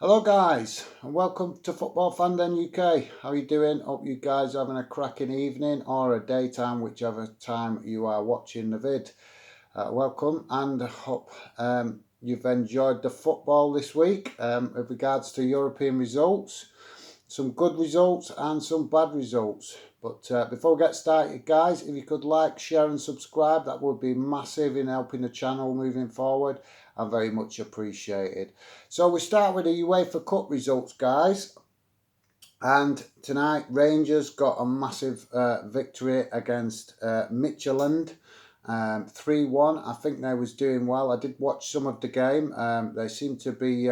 Hello guys and welcome to Football Fandom UK. How are you doing? Hope you guys are having a cracking evening or a daytime, whichever time you are watching the vid. Welcome and hope you've enjoyed the football this week with regards to European results. Some good results and some bad results. But before we get started guys, if you could like, share and subscribe, that would be massive in helping the channel moving forward. I very much appreciated. So we start with the UEFA Cup results guys. And tonight Rangers got a massive victory against Midtjylland. 3-1. I think they was doing well. I did watch some of the game. They seemed to be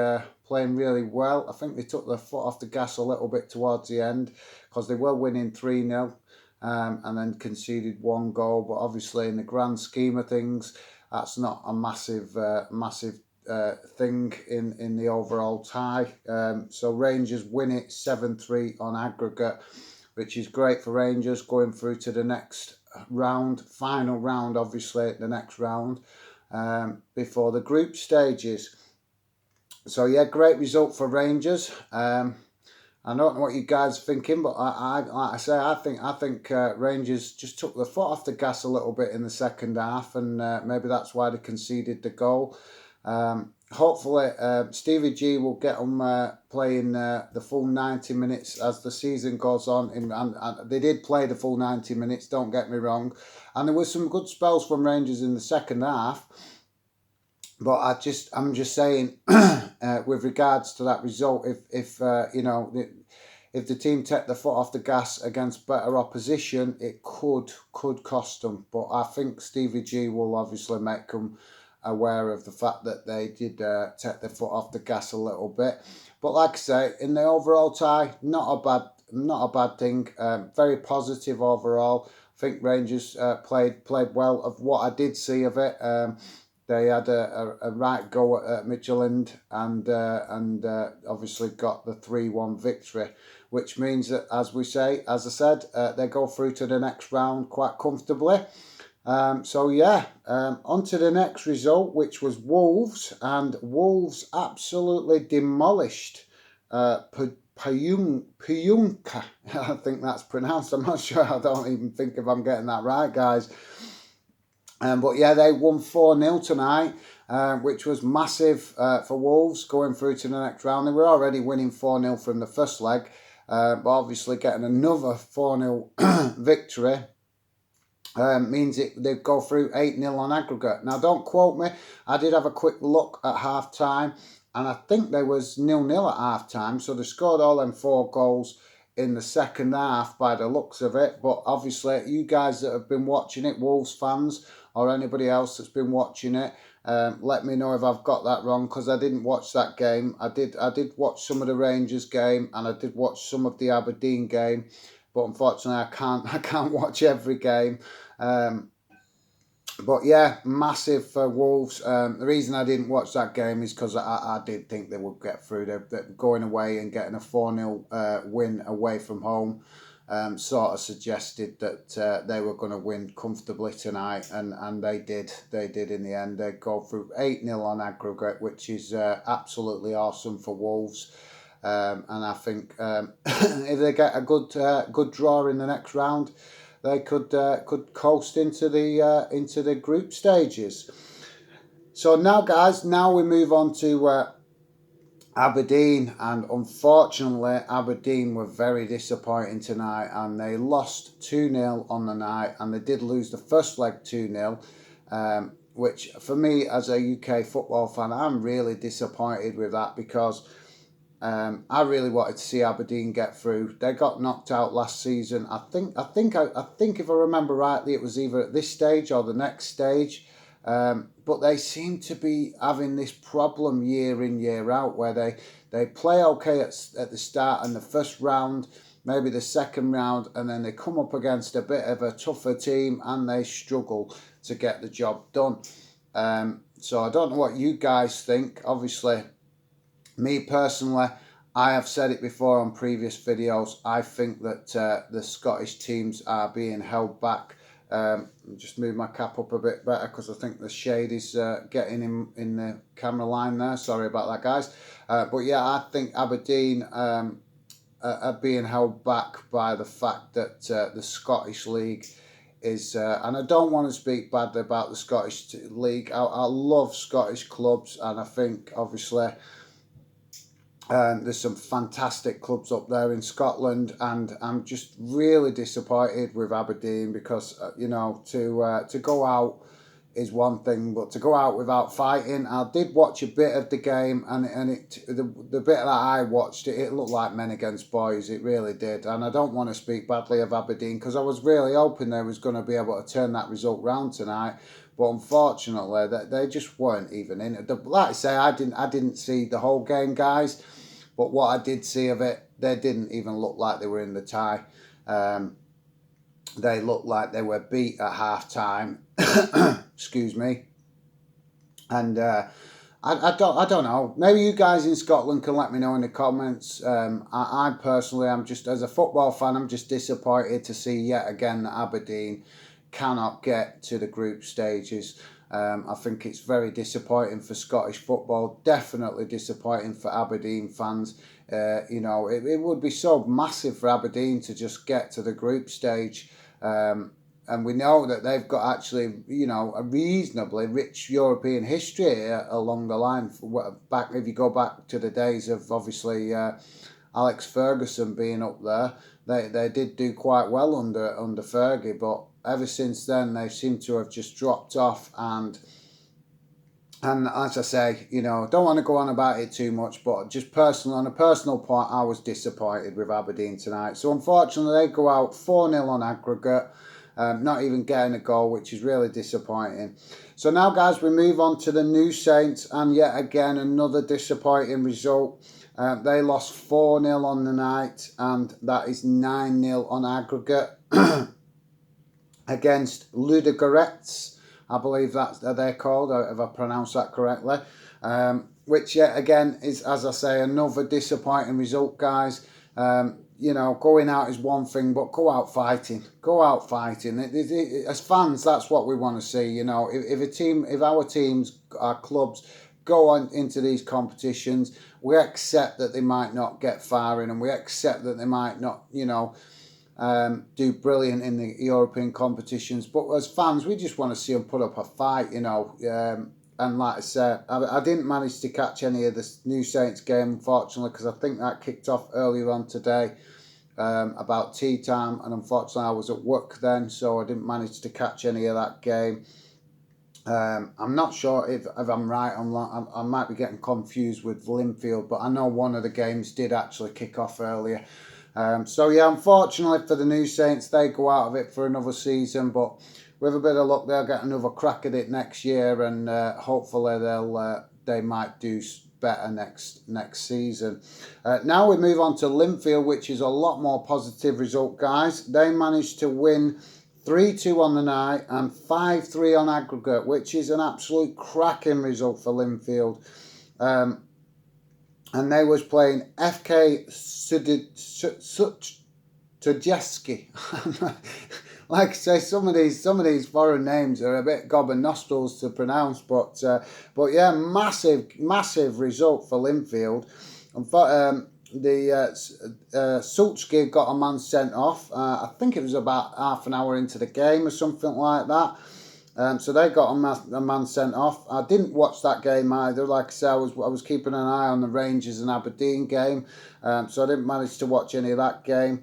playing really well. I think they took their foot off the gas a little bit towards the end because they were winning 3-0 and then conceded one goal. But obviously in the grand scheme of things, that's not a massive thing in the overall tie. So Rangers win it 7-3 on aggregate, which is great for Rangers going through to the next round, final round, obviously the next round before the group stages. So yeah, great result for Rangers. I don't know what you guys are thinking, but like I say, I think Rangers just took the foot off the gas a little bit in the second half, and maybe that's why they conceded the goal. Hopefully Stevie G will get them playing the full 90 minutes as the season goes on, and they did play the full 90 minutes, don't get me wrong, and there were some good spells from Rangers in the second half. But I'm just saying, with regards to that result, if the team take the foot off the gas against better opposition, it could cost them. But I think Stevie G will obviously make them aware of the fact that they did take their foot off the gas a little bit. But like I say, in the overall tie, not a bad thing. Very positive overall. I think Rangers played well of what I did see of it. They had a right go at Midtjylland and obviously got the 3-1 victory, which means that, as I said, they go through to the next round quite comfortably. So yeah, on to the next result, which was Wolves, and Wolves absolutely demolished Payunka. I think that's pronounced. I'm not sure. I don't even think if I'm getting that right, guys. But yeah, they won 4-0 tonight, which was massive for Wolves going through to the next round. They were already winning 4-0 from the first leg, but obviously getting another 4-0 victory means they go through 8-0 on aggregate. Now, don't quote me. I did have a quick look at half-time, and I think there was 0-0 at half-time, so they scored all them 4 goals in the second half by the looks of it. But obviously, you guys that have been watching it, Wolves fans, or anybody else that's been watching it, let me know if I've got that wrong, because I didn't watch that game. I did watch some of the Rangers game, and I did watch some of the Aberdeen game, but unfortunately I can't watch every game. But yeah, massive for Wolves. The reason I didn't watch that game is because I did think they would get through. They're going away and getting a 4-0 win away from home sort of suggested that they were going to win comfortably tonight, and they did. They did in the end. They go through 8-0 on aggregate, which is absolutely awesome for Wolves. And I think if they get a good draw in the next round, they could coast into the group stages. So now, guys, we move on to Aberdeen, and unfortunately Aberdeen were very disappointing tonight, and they lost 2-0 on the night, and they did lose the first leg 2-0, which for me as a UK football fan, I'm really disappointed with that, because I really wanted to see Aberdeen get through. They got knocked out last season. I think if I remember rightly, it was either at this stage or the next stage. But they seem to be having this problem year in, year out, where they play okay at the start and the first round, maybe the second round, and then they come up against a bit of a tougher team and they struggle to get the job done. So I don't know what you guys think. Obviously, me personally, I have said it before on previous videos, I think that the Scottish teams are being held back Just move my cap up a bit better because I think the shade is getting in the camera line there. Sorry about that, guys. But yeah, I think Aberdeen are being held back by the fact that the Scottish League is, and I don't want to speak badly about the Scottish League. I love Scottish clubs, and I think obviously there's some fantastic clubs up there in Scotland, and I'm just really disappointed with Aberdeen because you know, to go out is one thing, but to go out without fighting. I did watch a bit of the game, and the bit that I watched, it looked like men against boys. It really did, and I don't want to speak badly of Aberdeen because I was really hoping they was going to be able to turn that result round tonight. But unfortunately, they just weren't even in it. Like I say, I didn't see the whole game, guys. But what I did see of it, they didn't even look like they were in the tie. They looked like they were beat at half time. Excuse me. And I don't know. Maybe you guys in Scotland can let me know in the comments. I personally, I'm just, as a football fan, I'm just disappointed to see yet again that Aberdeen cannot get to the group stages. I think it's very disappointing for Scottish football, definitely disappointing for Aberdeen fans. You know, it would be so massive for Aberdeen to just get to the group stage. And we know that they've got actually, you know, a reasonably rich European history along the line. Back, if you go back to the days of obviously Alex Ferguson being up there, they did do quite well under Fergie, but ever since then they seem to have just dropped off. And as I say, you know, don't want to go on about it too much, but just personally, on a personal point, I was disappointed with Aberdeen tonight. So unfortunately, they go out 4-0 on aggregate, not even getting a goal, which is really disappointing. So now, guys, we move on to the New Saints, and yet again, another disappointing result. They lost 4-0 on the night, and that is 9-0 on aggregate against Ludogorets. I believe that's they're called, if I pronounce that correctly. Which, yet again, is, as I say, another disappointing result, guys. You know, going out is one thing, but go out fighting. Go out fighting. As fans, that's what we want to see. You know, if our teams, our clubs, go on into these competitions, we accept that they might not get far in, and we accept that they might not, you know, do brilliant in the European competitions. But as fans, we just want to see them put up a fight, you know. And like I said, I didn't manage to catch any of the New Saints game, unfortunately, because I think that kicked off earlier on today, about tea time, and unfortunately I was at work then, so I didn't manage to catch any of that game. I'm not sure if I'm right. I might be getting confused with Linfield, but I know one of the games did actually kick off earlier. So yeah, unfortunately for the New Saints, they go out of it for another season, but with a bit of luck, they'll get another crack at it next year, and hopefully they might do better next season. Now we move on to Linfield, which is a lot more positive result, guys. They managed to win 3-2 on the night and 5-3 on aggregate, which is an absolute cracking result for Linfield. And they was playing FK Sujeski. Like I say, some of these foreign names are a bit gob and nostrils to pronounce, but yeah, massive result for Linfield. And Sulczki got a man sent off. I think it was about half an hour into the game or something like that. So they got a man sent off. I didn't watch that game either. Like I say, I was keeping an eye on the Rangers and Aberdeen game, so I didn't manage to watch any of that game.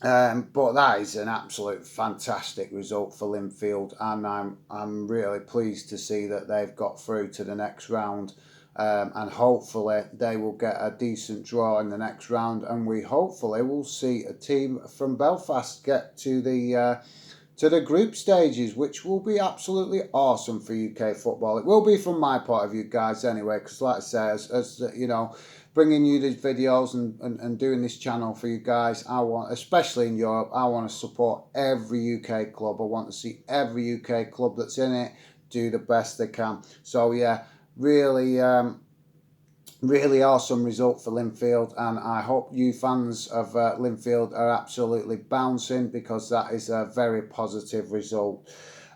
But that is an absolute fantastic result for Linfield, and I'm really pleased to see that they've got through to the next round, and hopefully they will get a decent draw in the next round, and we hopefully will see a team from Belfast get to the group stages, which will be absolutely awesome for UK football. It will be from my point of view, guys, anyway, because like I say, as you know, bringing you these videos and doing this channel for you guys, I want, especially in Europe, I want to support every UK club. I want to see every UK club that's in it do the best they can. So yeah, really Really awesome result for Linfield, and I hope you fans of Linfield are absolutely bouncing, because that is a very positive result.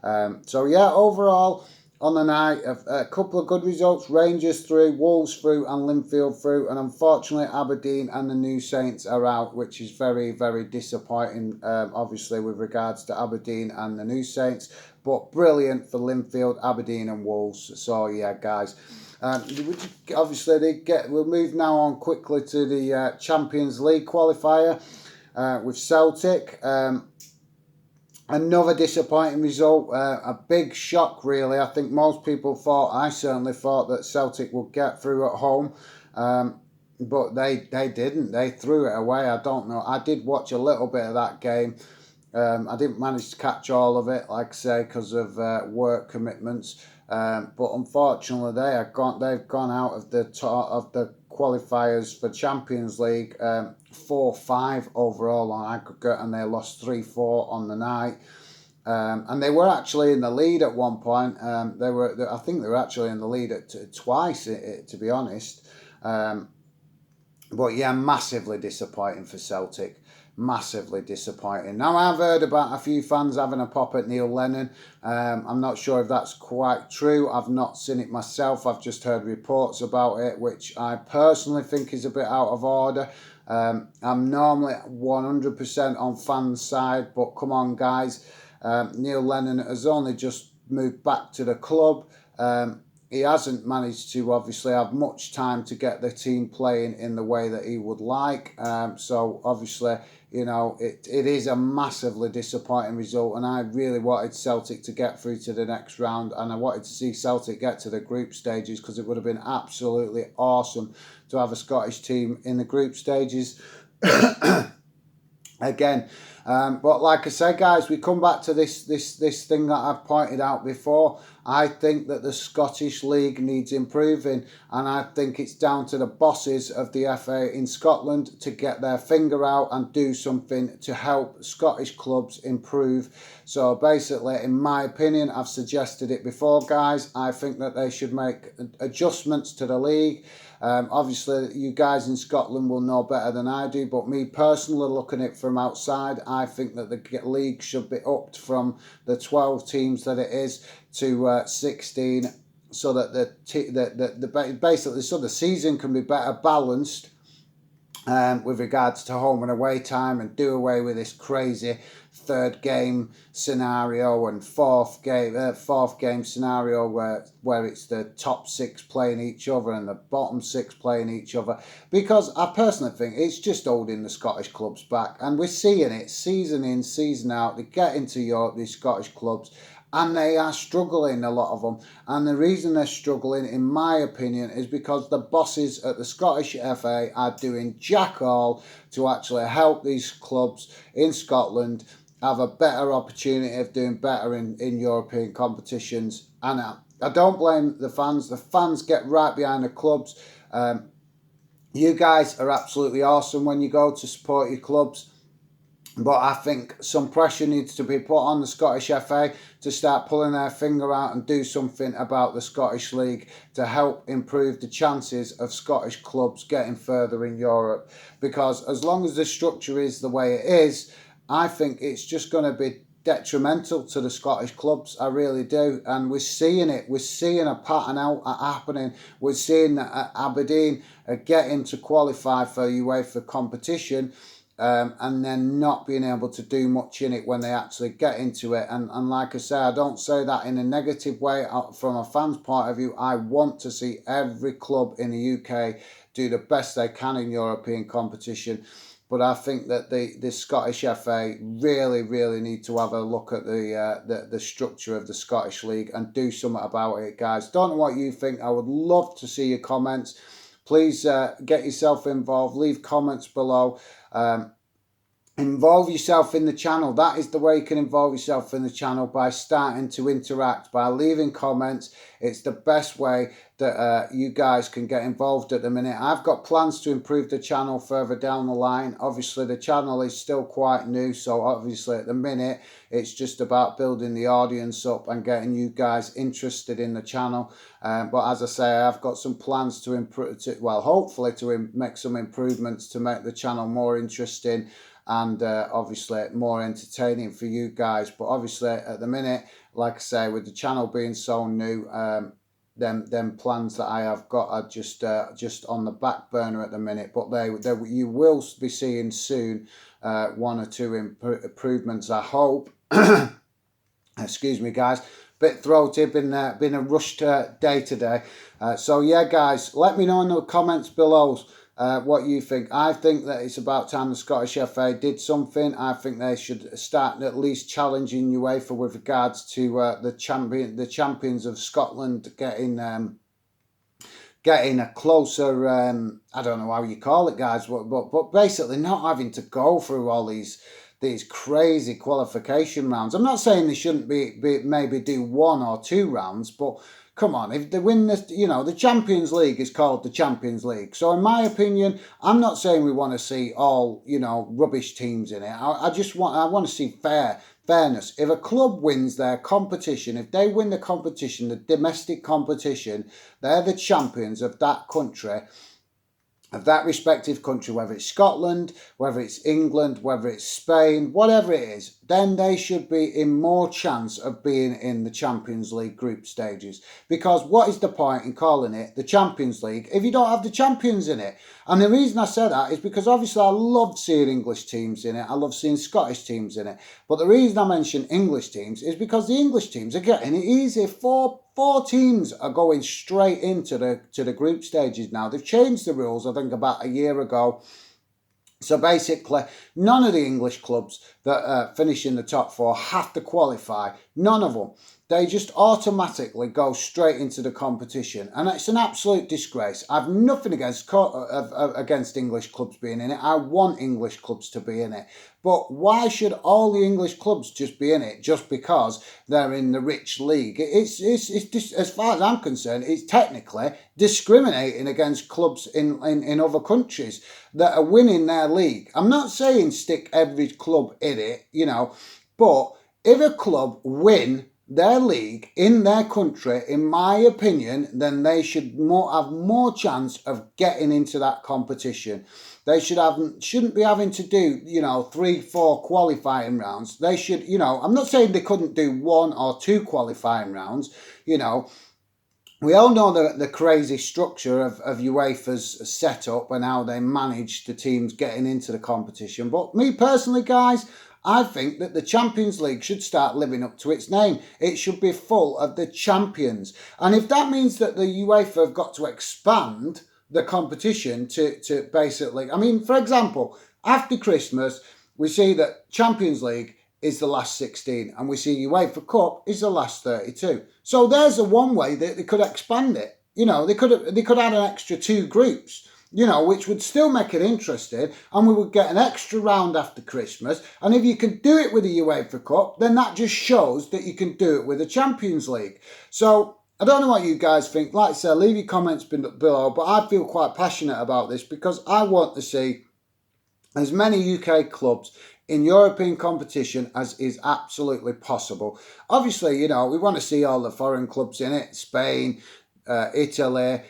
So yeah, overall on the night, a couple of good results. Rangers through, Wolves through, and Linfield through, and unfortunately Aberdeen and the New Saints are out, which is very, very disappointing, obviously with regards to Aberdeen and the New Saints, but brilliant for Linfield, Aberdeen and Wolves. So yeah, guys, obviously we'll move now on quickly to the Champions League qualifier with Celtic. Another disappointing result, a big shock really. I think most people thought, I certainly thought, that Celtic would get through at home, but they didn't. They threw it away. I don't know. I did watch a little bit of that game. I didn't manage to catch all of it, like I say, because of work commitments. But unfortunately, they've gone out of the qualifiers for Champions League 4-5 overall on aggregate, and they lost 3-4 on the night. And they were actually in the lead at one point. I think they were actually in the lead twice, to be honest. But yeah, massively disappointing for Celtic. Massively disappointing. Now, I've heard about a few fans having a pop at Neil Lennon. I'm not sure if that's quite true. I've not seen it myself. I've just heard reports about it, which I personally think is a bit out of order. I'm normally 100% on fans' side, but come on, guys. Neil Lennon has only just moved back to the club. He hasn't managed to obviously have much time to get the team playing in the way that he would like. So obviously, you know, it is a massively disappointing result, and I really wanted Celtic to get through to the next round, and I wanted to see Celtic get to the group stages, because it would have been absolutely awesome to have a Scottish team in the group stages again. But like I say, guys, we come back to this thing that I've pointed out before. I think that the Scottish League needs improving, and I think it's down to the bosses of the FA in Scotland to get their finger out and do something to help Scottish clubs improve. So basically, in my opinion, I've suggested it before, guys, I think that they should make adjustments to the league. Obviously, you guys in Scotland will know better than I do, but me personally, looking at it from outside, I think that the league should be upped from the 12 teams that it is to 16, so that basically so the season can be better balanced with regards to home and away time, and do away with this crazy third game scenario and fourth game scenario where it's the top six playing each other and the bottom six playing each other, because I personally think it's just holding the Scottish clubs back, and we're seeing it season in, season out. They get into Europe, these Scottish clubs, and they are struggling, a lot of them. And the reason they're struggling, in my opinion, is because the bosses at the Scottish FA are doing jack all to actually help these clubs in Scotland have a better opportunity of doing better in European competitions. And I don't blame the fans. The fans get right behind the clubs. You guys are absolutely awesome when you go to support your clubs. But I think some pressure needs to be put on the Scottish FA to start pulling their finger out and do something about the Scottish League to help improve the chances of Scottish clubs getting further in Europe. Because as long as the structure is the way it is, I think it's just going to be detrimental to the Scottish clubs. I really do. And we're seeing it. We're seeing a pattern out happening. We're seeing that Aberdeen are getting to qualify for UEFA competition, and then not being able to do much in it when they actually get into it. And like I say, I don't say that in a negative way. From a fan's point of view, I want to see every club in the UK do the best they can in European competition. But I think that the Scottish FA really, really need to have a look at the structure of the Scottish League and do something about it, guys. Don't know what you think. I would love to see your comments. Please get yourself involved. Leave comments below. Involve yourself in the channel. That is the way you can involve yourself in the channel, by starting to interact, by leaving comments. It's the best way that you guys can get involved at the minute. I've got plans to improve the channel further down the line. Obviously, the channel is still quite new, so obviously at the minute, it's just about building the audience up and getting you guys interested in the channel. But as I say, I've got some plans to improve, hopefully to make some improvements to make the channel more interesting and obviously more entertaining for you guys. But obviously at the minute, like I say, with the channel being so new, them plans that I have got are just on the back burner at the minute. But you will be seeing soon one or two improvements, I hope. Excuse me, guys. Bit throaty, been a rushed day today. So yeah, guys, let me know in the comments below what you think. I think that it's about time the Scottish FA did something. I think they should start at least challenging UEFA with regards to the champions of Scotland getting a closer, I don't know how you call it, guys, but basically not having to go through all these crazy qualification rounds. I'm not saying they shouldn't maybe do 1 or 2 rounds, but come on, if they win this, the Champions League is called the Champions League. So in my opinion, I'm not saying we want to see all, rubbish teams in it. I want to see fairness. If a club wins their competition, if they win the competition, the domestic competition, they're the champions of that country, of that respective country, whether it's Scotland, whether it's England, whether it's Spain, whatever it is, then they should be in more chance of being in the Champions League group stages. Because what is the point in calling it the Champions League if you don't have the champions in it? And the reason I say that is because obviously I love seeing English teams in it. I love seeing Scottish teams in it. But the reason I mention English teams is because the English teams are getting it easy. Four teams are going straight into the group stages now. They've changed the rules, I think, about a year ago. So basically, none of the English clubs that finish in the top 4 have to qualify. None of them. They just automatically go straight into the competition. And it's an absolute disgrace. I've nothing against English clubs being in it. I want English clubs to be in it. But why should all the English clubs just be in it just because they're in the rich league? It's just, as far as I'm concerned, it's technically discriminating against clubs in other countries that are winning their league. I'm not saying stick every club in it, but if a club win their league in their country, in my opinion, then they should have more chance of getting into that competition. They shouldn't be having to do, 3-4 qualifying rounds. They should, I'm not saying they couldn't do 1 or 2 qualifying rounds, We all know the crazy structure of UEFA's setup and how they manage the teams getting into the competition. But me personally, guys, I think that the Champions League should start living up to its name. It should be full of the champions. And if that means that the UEFA have got to expand the competition to basically, for example, after Christmas, we see that Champions League is the last 16 and we see UEFA Cup is the last 32. So there's one way that they could expand it. They could add an extra 2 groups. Which would still make it interesting, and we would get an extra round after Christmas. And if you can do it with the UEFA Cup, then that just shows that you can do it with the Champions League. So I don't know what you guys think. Like I said, leave your comments below, but I feel quite passionate about this because I want to see as many UK clubs in European competition as is absolutely possible. Obviously, we want to see all the foreign clubs in it, Spain, Italy,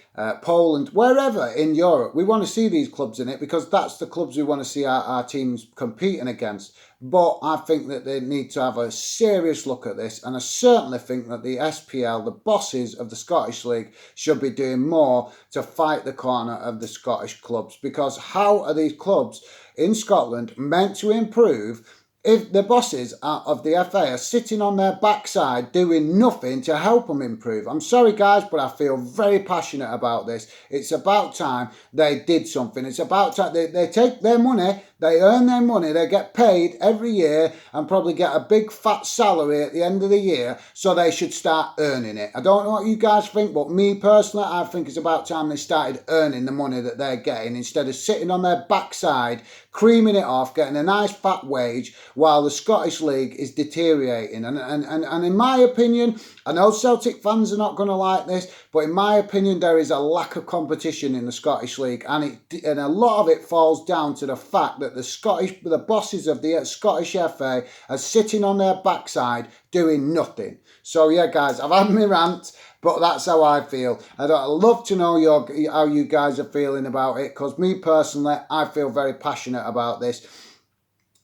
Poland, wherever in Europe. We want to see these clubs in it because that's the clubs we want to see our teams competing against. But I think that they need to have a serious look at this, and I certainly think that the SPL, the bosses of the Scottish League, should be doing more to fight the corner of the Scottish clubs, because how are these clubs in Scotland meant to improve if the bosses of the FA are sitting on their backside doing nothing to help them improve? I'm sorry, guys, but I feel very passionate about this. It's about time they did something. It's about time they take their money, They earn their money, they get paid every year and probably get a big fat salary at the end of the year, so they should start earning it. I don't know what you guys think, but me personally, I think it's about time they started earning the money that they're getting instead of sitting on their backside, creaming it off, getting a nice fat wage while the Scottish League is deteriorating. And in my opinion, I know Celtic fans are not going to like this, but in my opinion, there is a lack of competition in the Scottish League, and a lot of it falls down to the fact that the bosses of the Scottish FA are sitting on their backside doing nothing. So yeah, guys, I've had my rant, but that's how I feel. I'd love to know how you guys are feeling about it, because me personally, I feel very passionate about this.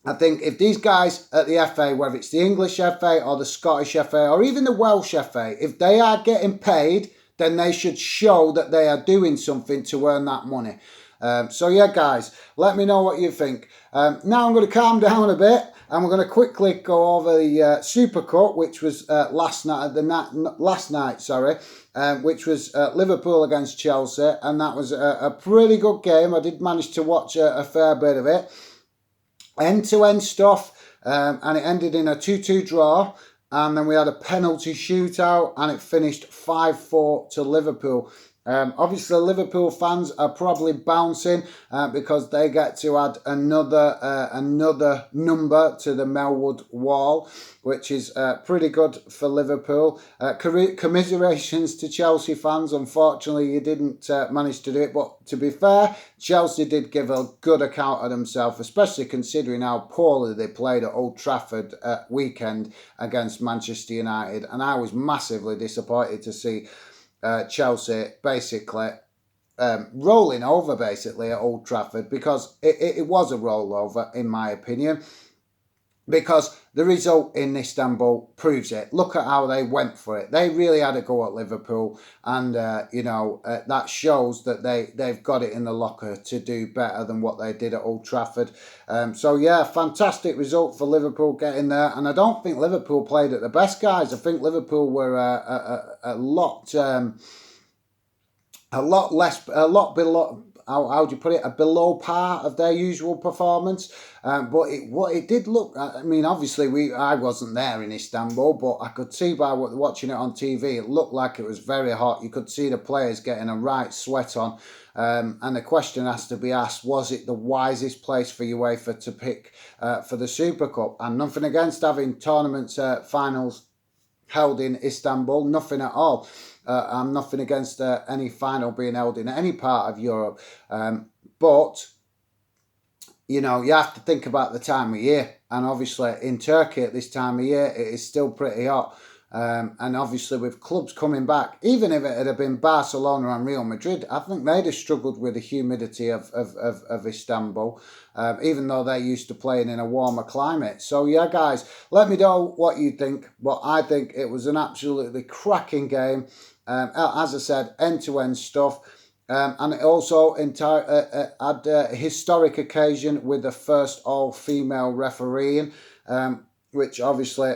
I think if these guys at the FA, whether it's the English FA or the Scottish FA or even the Welsh FA, if they are getting paid, then they should show that they are doing something to earn that money. So yeah, guys, let me know what you think. Now I'm going to calm down a bit, and we're going to quickly go over the Super Cup, which was last night, which was Liverpool against Chelsea, and that was a pretty good game. I did manage to watch a fair bit of it. End-to-end stuff, and it ended in a 2-2 draw, and then we had a penalty shootout, and it finished 5-4 to Liverpool. Obviously, Liverpool fans are probably bouncing because they get to add another number to the Melwood wall, which is pretty good for Liverpool. Commiserations to Chelsea fans. Unfortunately, you didn't manage to do it, but to be fair, Chelsea did give a good account of themselves, especially considering how poorly they played at Old Trafford at weekend against Manchester United, and I was massively disappointed to see Chelsea basically rolling over basically at Old Trafford, because it was a rollover in my opinion, because the result in Istanbul proves it. Look at how they went for it. They really had a go at Liverpool, and that shows that they've got it in the locker to do better than what they did at Old Trafford. So yeah, fantastic result for Liverpool getting there, and I don't think Liverpool played at the best, guys. I think Liverpool were a lot below. How do you put it? A below par of their usual performance. But it did look. I mean, obviously I wasn't there in Istanbul, but I could see by watching it on TV, it looked like it was very hot. You could see the players getting a right sweat on. And the question has to be asked: was it the wisest place for UEFA to pick for the Super Cup? And nothing against having tournaments finals held in Istanbul, nothing at all. I'm nothing against any final being held in any part of Europe. But, you have to think about the time of year. And obviously in Turkey at this time of year, it is still pretty hot. And obviously with clubs coming back, even if it had been Barcelona and Real Madrid, I think they'd have struggled with the humidity of Istanbul, even though they're used to playing in a warmer climate. So yeah, guys, let me know what you think. But I think it was an absolutely cracking game. As I said, end-to-end stuff. And it also had a historic occasion with the first all-female refereeing, which obviously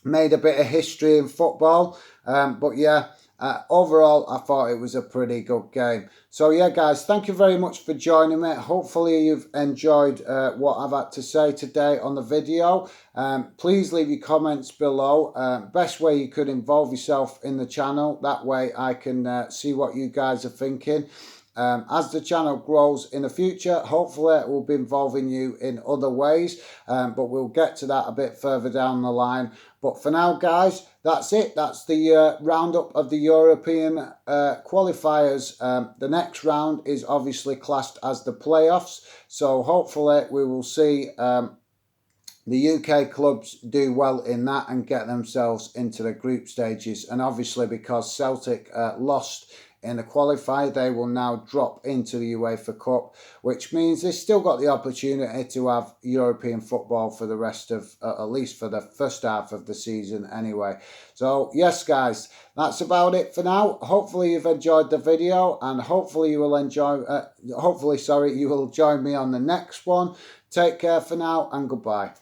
made a bit of history in football. But yeah, overall, I thought it was a pretty good game. So yeah, guys, thank you very much for joining me. Hopefully you've enjoyed what I've had to say today on the video. Please leave your comments below. Best way you could involve yourself in the channel. That way I can see what you guys are thinking. As the channel grows in the future, hopefully it will be involving you in other ways, but we'll get to that a bit further down the line. But for now, guys, that's it. That's the roundup of the European qualifiers. The next round is obviously classed as the playoffs, so hopefully we will see the UK clubs do well in that and get themselves into the group stages. And obviously because Celtic lost in the qualifier, they will now drop into the UEFA Cup, which means they've still got the opportunity to have European football for the rest of, at least for the first half of the season anyway. So yes, guys, that's about it for now. Hopefully you've enjoyed the video, and hopefully you will enjoy, you will join me on the next one. Take care for now, and goodbye.